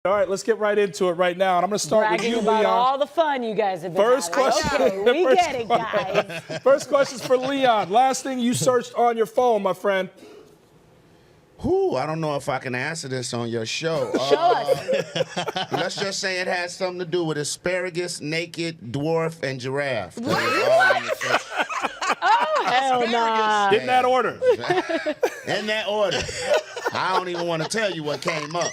All right, let's get right into it right now. And I'm going to start Bragging with you, about Leon. all the fun you guys have been First having. question. Okay, we get it, guys. First question is for Leon. Last thing you searched on your phone, my friend. I don't know if I can answer this on your show. Show us. Let's just say it has something to do with asparagus, naked, dwarf, and giraffe. Oh, hell nah. In that order. In that order. I don't even want to tell you what came up.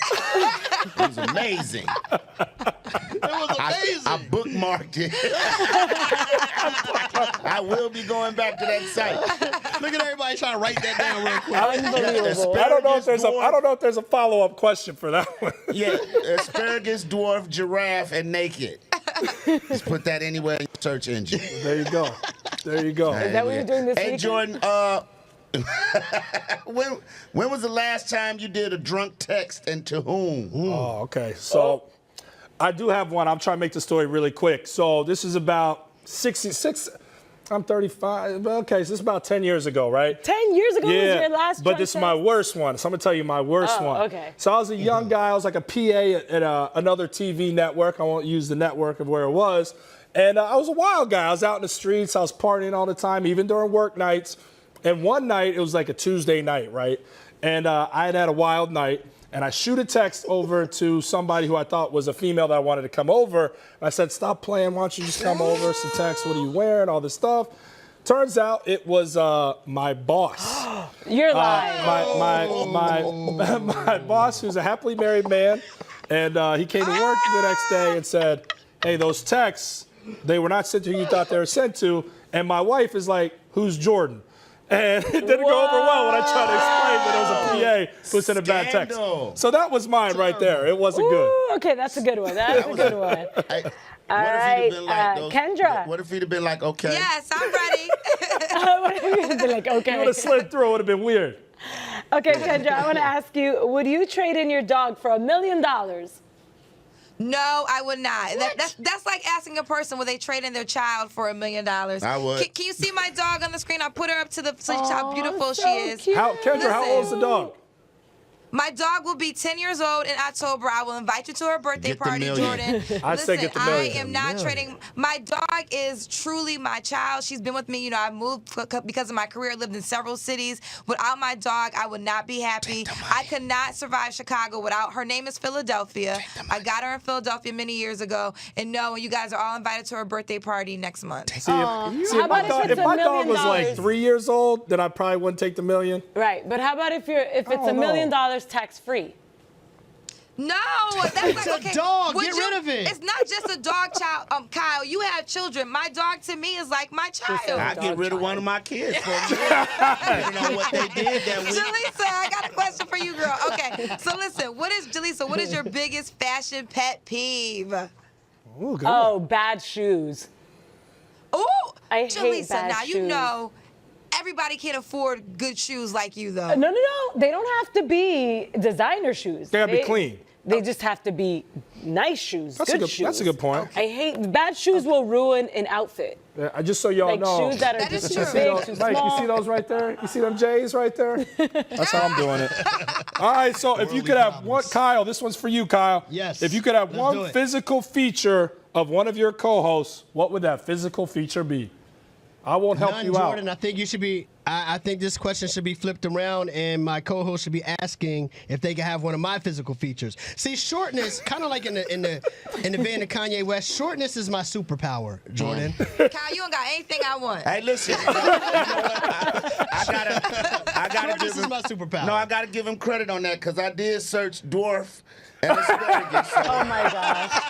It was amazing. It was amazing. I bookmarked it. I will be going back to that site. Look at everybody trying to write that down real quick. Unbelievable. I don't know if there's a follow-up question for that one. Yeah, asparagus, dwarf, giraffe, and naked. Just put that anywhere in your search engine. There you go. There you go. Is that what you're doing this Hey, weekend? Jordan, when was the last time you did a drunk text and to whom? Oh, okay. So I do have one. I'm trying to make the story really quick. So this is about 66. I'm 35. Okay, so this is about 10 years ago, right? 10 years ago was your last but drunk this is my text? worst one. So I'm going to tell you my worst one. Okay. So I was a young guy. I was like a PA at another TV network. I won't use the network of where it was. And I was a wild guy. I was out in the streets. I was partying all the time, even during work nights. And one night, it was like a Tuesday night, right? And I had a wild night. And I shoot a text over to somebody who I thought was a female that I wanted to come over. And I said, stop playing. Why don't you just come over? Some text. What are you wearing? All this stuff. Turns out it was my boss. You're lying. My boss, who's a happily married man. And he came to work the next day and said, hey, those texts, they were not sent to who you thought they were sent to. And my wife is like, who's Jordan? And it didn't go over well when I tried to explain that it was a PA who sent a bad text. Scandal. So that was mine right there. It wasn't good. Ooh, okay, that's a good one. That's a good one. All right, Kendra. What if he'd have been like, okay? Yes, I'm ready. What if you would be like, It would okay. have slid through. It would have been weird. Okay, Kendra, I want to ask you, would you trade in your dog for $1 million? No, I would not. That's like asking a person would they trade in their child for $1 million. I would. Can you see my dog on the screen? I put her up to the so how beautiful so she is. cute. Kendra, how old's the dog? My dog will be 10 years old in October. I will invite you to her birthday Get the party, million. Jordan. I say Listen, get the I million. am not trading. My dog is truly my child. She's been with me. You know, I moved because of my career. Lived in several cities. Without my dog, I would not be happy. I could not survive Chicago without her. Name is Philadelphia. I got her in Philadelphia many years ago. And no, you guys are all invited to her birthday party next month. See, How if about my if it's dog $1 million? was like 3 years old, then I probably wouldn't take the million. Right, but how about if it's don't $1 million know. tax free? No, that's like, It's a okay. dog. would Get you- rid of it. It's not just a dog, child. Kyle, you have children. My dog to me is like my child. I get rid of one of my kids for a million. Depending on what they did that week. Jaleesa, I got a question for you, girl. Okay, so listen, what is your biggest fashion pet peeve? Ooh, good. Oh, bad shoes. Ooh, I hate Jaleesa, bad now you shoes. know everybody can't afford good shoes like you, though. No. They don't have to be designer shoes. They gotta be clean. They just have to be nice shoes, That's good a good. shoes. That's a good point. I hate bad shoes will ruin an outfit. Yeah, just so y'all Like know. shoes that are That is just true. too big, too Mike, small. you see those right there? You see them J's right there? That's how I'm doing it. All right, so if you could have one, Kyle, this one's for you, Kyle. Yes. If you could have Let's do one it. physical feature of one of your co-hosts, what would that physical feature be? I won't help None, you Jordan. out. I think you should be. I think this question should be flipped around, and my co-host should be asking if they can have one of my physical features. See, shortness, kind of like in the vein of Kanye West. Shortness is my superpower, Jordan. Kyle, you don't got anything I want. Hey, listen. You know what? I gotta give Shortness is him. my superpower. No, I gotta give him credit on that because I did search dwarf and asparagus. So Oh my gosh.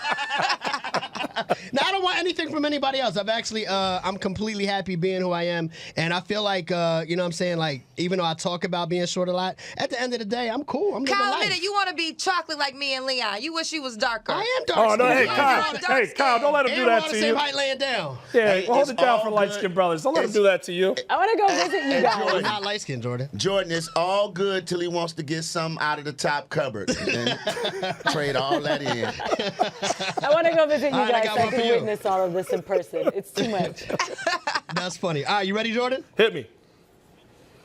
Now, I don't want anything from anybody else. I've actually, I'm completely happy being who I am, and I feel like, you know what I'm saying, like, even though I talk about being short a lot, at the end of the day, I'm cool. I'm living Kyle, life. admit it, you want to be chocolate like me and Leon. You wish you was darker. I am dark Oh, no, hey, skinned. Kyle. dark Hey, Kyle, don't let him And do we're that on to the same you. height laying down. Yeah, Hey, hold it's it down all for good. light-skinned brothers. Don't let him It's- do that to you. I want to go visit you I'm guys. not light skinned, Jordan. Jordan, it's all good till he wants to get something out of the top cupboard and trade all that in. I want to go visit you All right, I guys got so I one for can you. witness all of this in person. It's too much. That's funny. All right, you ready, Jordan? Hit me.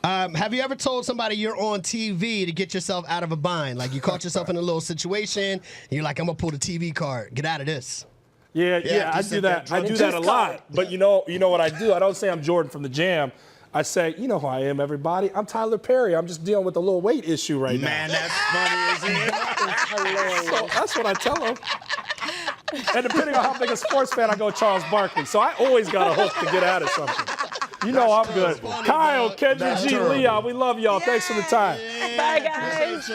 Have you ever told somebody you're on TV to get yourself out of a bind? Like you caught yourself in a little situation, and you're like, I'm gonna pull the TV card, get out of this. Yeah, I do that. I do that a lot. But you know what I do? I don't say I'm Jordan from the Jam. I say, you know who I am, everybody. I'm Tyler Perry. I'm just dealing with a little weight issue right now. Man, that's funny as hell. So that's what I tell them. And depending on how big a sports fan, I go Charles Barkley. So I always got a hook to get out of something. You know I'm good. Kyle, Kendra, G, Leon, we love y'all. Thanks for the time. Bye, guys.